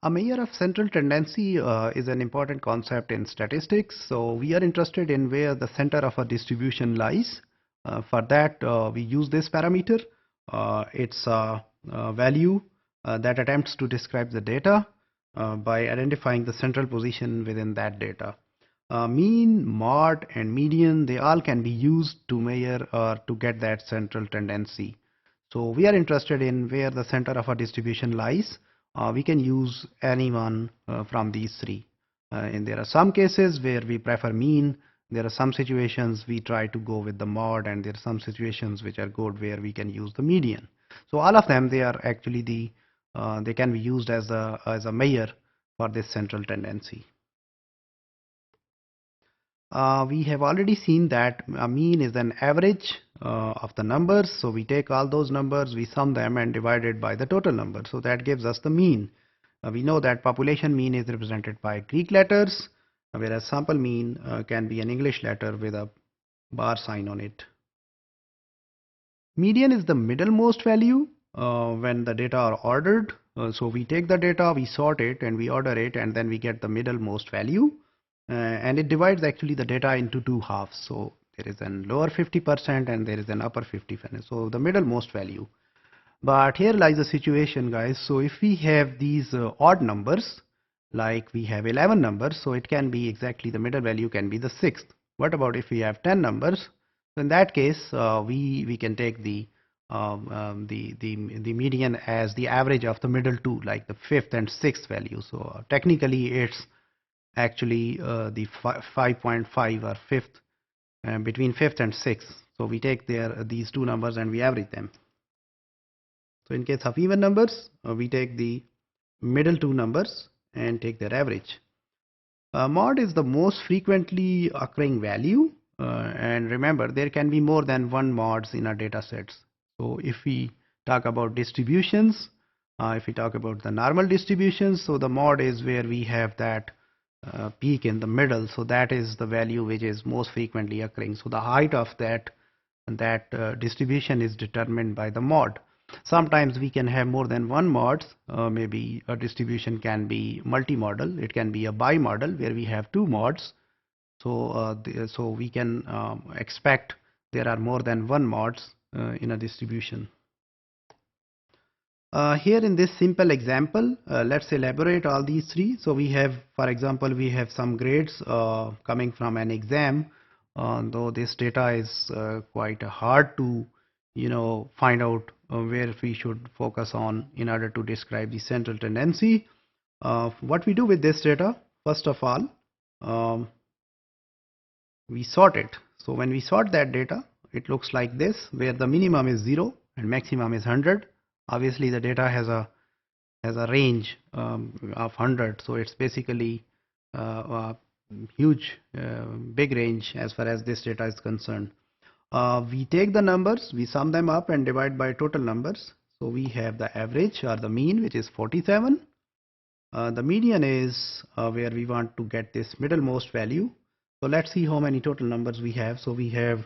A measure of central tendency is an important concept in statistics. So we are interested in where the center of a distribution lies. For that, we use this parameter. It's a value that attempts to describe the data by identifying the central position within that data. Mean, mode, and median, they all can be used to measure or to get that central tendency. So we are interested in where the center of a distribution lies. We can use any one from these three. And there are some cases where we prefer mean. There are some situations we try to go with the mode, and there are some situations which are good where we can use the median. So all of them, they are actually they can be used as a measure for this central tendency. We have already seen that a mean is an average of the numbers. So we take all those numbers, we sum them and divide it by the total number. So that gives us the mean. We know that population mean is represented by Greek letters, whereas sample mean can be an English letter with a bar sign on it. Median is the middlemost value when the data are ordered. So we take the data, we sort it, and we order it, and then we get the middlemost value. And it divides actually the data into two halves. So there is an lower 50% and there is an upper 50%. So the middlemost value. But here lies the situation, guys. So if we have these odd numbers, like we have 11 numbers, so it can be exactly the middle value can be the sixth. What about if we have 10 numbers? So in that case, we can take the median as the average of the middle two, like the fifth and sixth value. So technically, it's actually the 5.5 or fifth, between fifth and sixth. So we take these two numbers and we average them. So in case of even numbers, we take the middle two numbers and take their average. Mod is the most frequently occurring value, and remember there can be more than one mods in our data sets. So if we talk about distributions, if we talk about the normal distributions, so the mod is where we have that peak in the middle. So that is the value which is most frequently occurring. So the height of that distribution is determined by the mod. Sometimes we can have more than one mods. Maybe a distribution can be multi-model. It can be a bi-model where we have two mods. So so we can expect there are more than one mods in a distribution. Here in this simple example, let's elaborate all these three. So we have, for example, we have some grades coming from an exam. Though this data is quite hard to, find out where we should focus on in order to describe the central tendency. What we do with this data, first of all, we sort it. So when we sort that data, it looks like this, where the minimum is 0 and maximum is 100. Obviously the data has a range of 100, so it's basically a huge big range as far as this data is concerned. We take the numbers, we sum them up and divide by total numbers. So we have the average or the mean, which is 47. The median is where we want to get this middlemost value. So let's see how many total numbers we have. So we have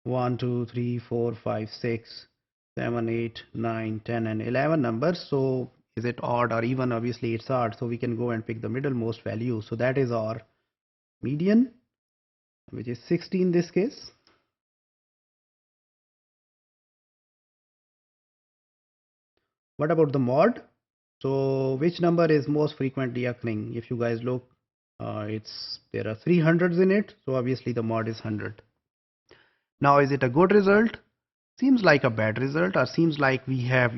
1, 2, 3, 4, 5, 6, 7, 8, 9, 10 and 11 numbers. So is it odd or even? Obviously it's odd, so we can go and pick the middlemost value. So that is our median, which is 60 in this case. What about the mod? So which number is most frequently occurring? If you guys look, there are 300s in it, so obviously the mod is 100. Now is it a good result? Seems like a bad result, or seems like we have,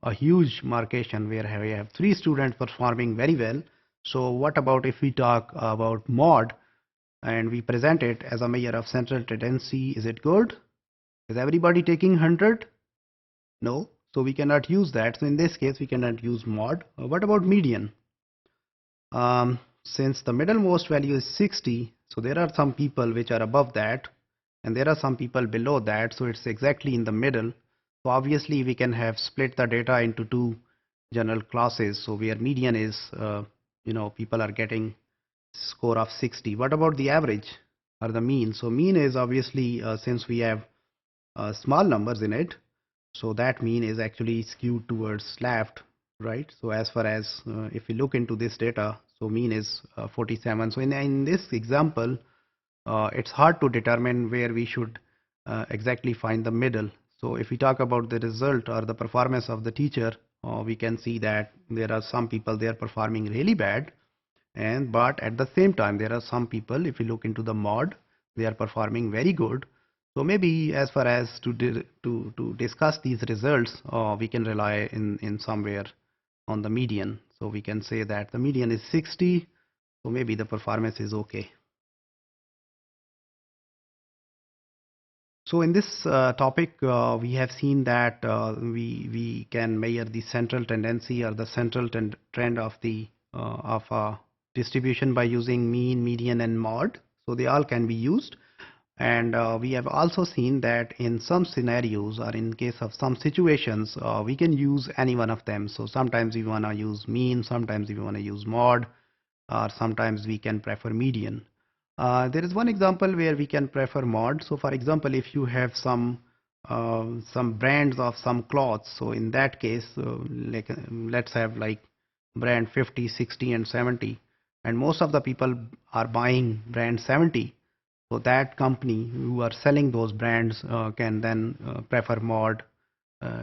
a huge markation where we have 3 students performing very well. So what about if we talk about mod and we present it as a measure of central tendency? Is it good? Is everybody taking 100? No, so we cannot use that. So in this case we cannot use mod. What about median? Since the middlemost value is 60, so there are some people which are above that and there are some people below that, so it's exactly in the middle. So obviously we can have split the data into two general classes. So where median is, people are getting score of 60. What about the average or the mean? So mean is obviously, since we have small numbers in it, so that mean is actually skewed towards left, right? So as far as if we look into this data, so mean is 47. So in this example, it's hard to determine where we should exactly find the middle. So if we talk about the result or the performance of the teacher, we can see that there are some people they are performing really bad, and but at the same time there are some people, if you look into the mod, they are performing very good. So maybe as far as to discuss these results, we can rely in somewhere on the median. So we can say that the median is 60, so maybe the performance is okay. So in this topic, we have seen that we can measure the central tendency or the central trend of the of a distribution by using mean, median, and mod. So they all can be used. And we have also seen that in some scenarios or in case of some situations, we can use any one of them. So sometimes we want to use mean, sometimes we want to use mod, or sometimes we can prefer median. There is one example where we can prefer mod. So for example, if you have some brands of some clothes, so in that case, like let's have like brand 50, 60, and 70, and most of the people are buying brand 70. So that company who are selling those brands can then prefer mod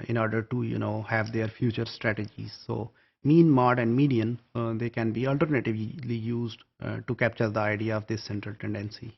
in order to have their future strategies. So mean, mod, and median they can be alternatively used to capture the idea of this central tendency.